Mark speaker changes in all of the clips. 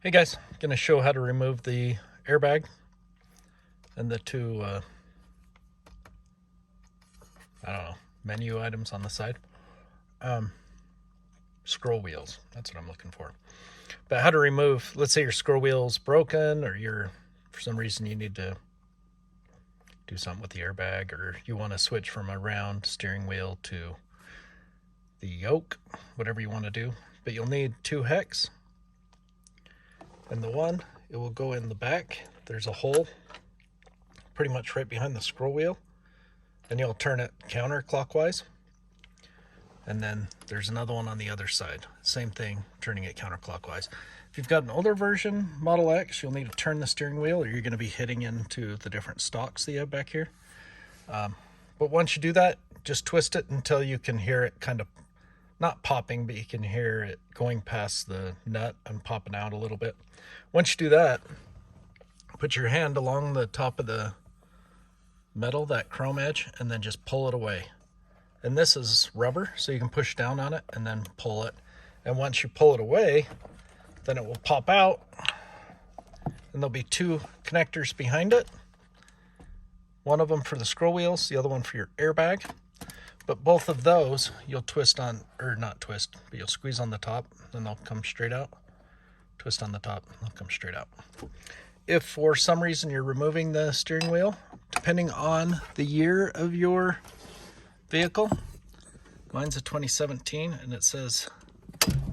Speaker 1: Hey guys, gonna show how to remove the airbag and the two, I don't know, menu items on the side. Scroll wheels, that's what I'm looking for. But how to remove, let's say your scroll wheel's broken or for some reason you need to do something with the airbag, or you want to switch from a round steering wheel to the yoke, whatever you want to do. But you'll need 2 hex. And the one, it will go in the back. There's a hole pretty much right behind the scroll wheel, and you'll turn it counterclockwise. And then there's another one on the other side, same thing, turning it counterclockwise. If you've got an older version, Model X, you'll need to turn the steering wheel, or you're going to be hitting into the different stalks that you have back here. But once you do that, just twist it until you can hear it kind of not popping, but you can hear it going past the nut and popping out a little bit. Once you do that, put your hand along the top of the metal, that chrome edge, and then just pull it away. And this is rubber, so you can push down on it and then pull it. And once you pull it away, then it will pop out, and there'll be 2 connectors behind it. One of them for the scroll wheels, the other one for your airbag. But both of those you'll twist on, or not twist, but you'll squeeze on the top, then they'll come straight out. Twist on the top, they'll come straight out. If for some reason you're removing the steering wheel, depending on the year of your vehicle, mine's a 2017 and it says,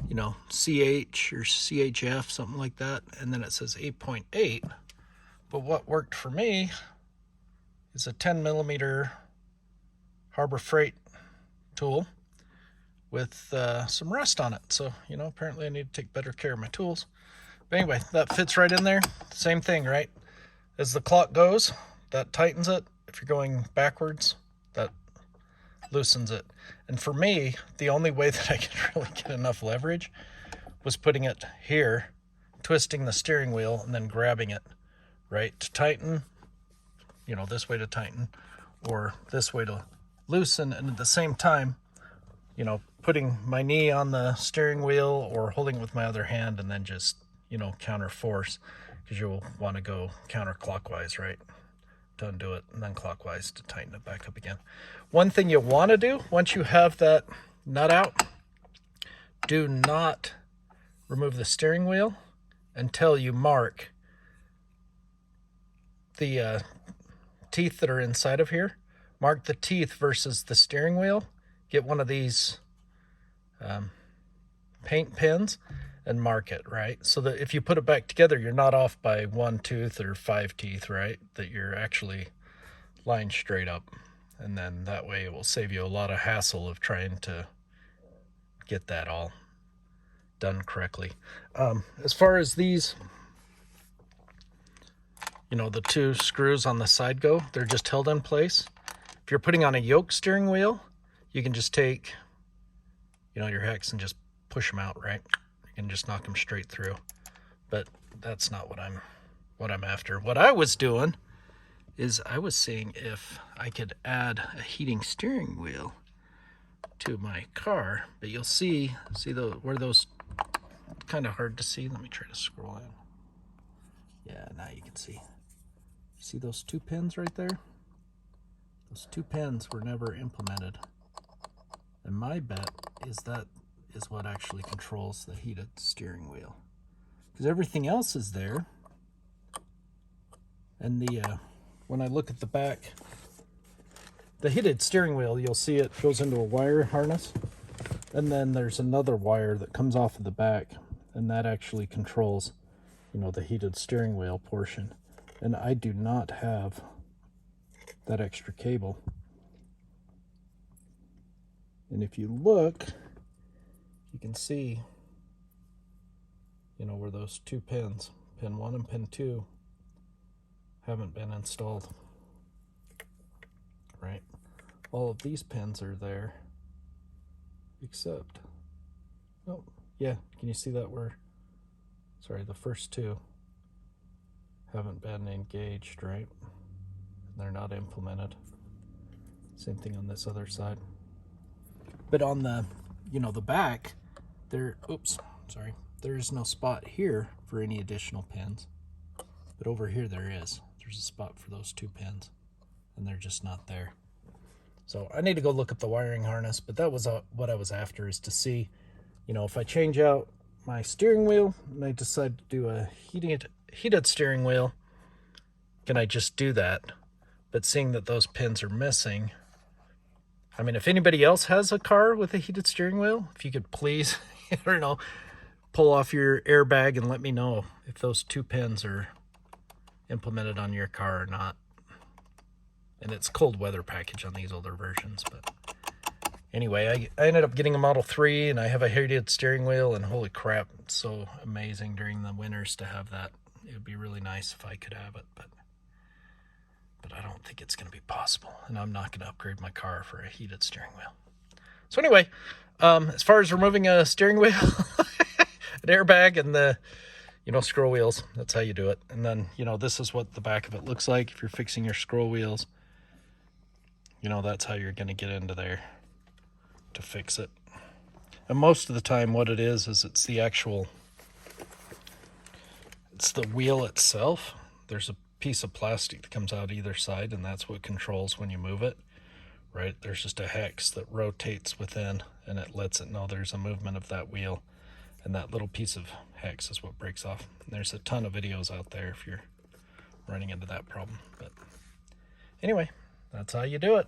Speaker 1: you know, CH or CHF, something like that, and then it says 8.8. But what worked for me is a 10mm Harbor Freight tool with some rust on it. So, you know, apparently I need to take better care of my tools. But anyway, that fits right in there. Same thing, right? As the clock goes, that tightens it. If you're going backwards, that loosens it. And for me, the only way that I could really get enough leverage was putting it here, twisting the steering wheel, and then grabbing it, right, to tighten, you know, this way to tighten, or this way to loosen, and at the same time, you know, putting my knee on the steering wheel or holding it with my other hand, and then just, you know, counter force, because you'll want to go counterclockwise, right, to undo it, and then clockwise to tighten it back up again. One thing you want to do once you have that nut out, do not remove the steering wheel until you mark the teeth that are inside of here. Mark the teeth versus the steering wheel. Get one of these paint pens and mark it, right? So that if you put it back together, you're not off by 1 tooth or 5 teeth, right? That you're actually lined straight up. And then that way it will save you a lot of hassle of trying to get that all done correctly. As far as these, you know, the 2 screws on the side go, they're just held in place. If you're putting on a yoke steering wheel, you can just take, you know, your hex and just push them out, right? You can just knock them straight through. But that's not what I'm after. What I was doing is I was seeing if I could add a heating steering wheel to my car. But you'll see where those, kind of hard to see. Let me try to scroll in. Yeah, now you can see. See those 2 pins right there? Those 2 pins were never implemented. And my bet is that is what actually controls the heated steering wheel. Because everything else is there. And when I look at the back, the heated steering wheel, you'll see it goes into a wire harness. And then there's another wire that comes off of the back. And that actually controls, you know, the heated steering wheel portion. And I do not have that extra cable. And if you look, you can see, you know, where those 2 pins, pin 1 and pin 2, haven't been installed, right? All of these pins are there, except, oh, yeah, can you see that where, sorry, the first 2 haven't been engaged, right? They're not implemented. Same thing on this other side. But on the, you know, the back, there, oops, sorry. there is no spot here for any additional pins, but over here there is. There's a spot for those 2 pins, and they're just not there. So I need to go look up the wiring harness, but that was what I was after, is to see, you know, if I change out my steering wheel and I decide to do a heated steering wheel, can I just do that? But seeing that those pins are missing, I mean, if anybody else has a car with a heated steering wheel, if you could please, I don't know, pull off your airbag and let me know if those 2 pins are implemented on your car or not. And it's cold weather package on these older versions, but anyway, I ended up getting a Model 3, and I have a heated steering wheel, and holy crap, it's so amazing during the winters to have that. It would be really nice if I could have it, but I don't think it's going to be possible, and I'm not going to upgrade my car for a heated steering wheel. So anyway, as far as removing a steering wheel, an airbag, and the, you know, scroll wheels, that's how you do it. And then, you know, this is what the back of it looks like if you're fixing your scroll wheels. You know, that's how you're going to get into there to fix it. And most of the time what it is it's the wheel itself. There's a piece of plastic that comes out either side, and that's what controls when you move it, right? There's just a hex that rotates within, and it lets it know there's a movement of that wheel, and that little piece of hex is what breaks off. And there's a ton of videos out there if you're running into that problem. But anyway, that's how you do it.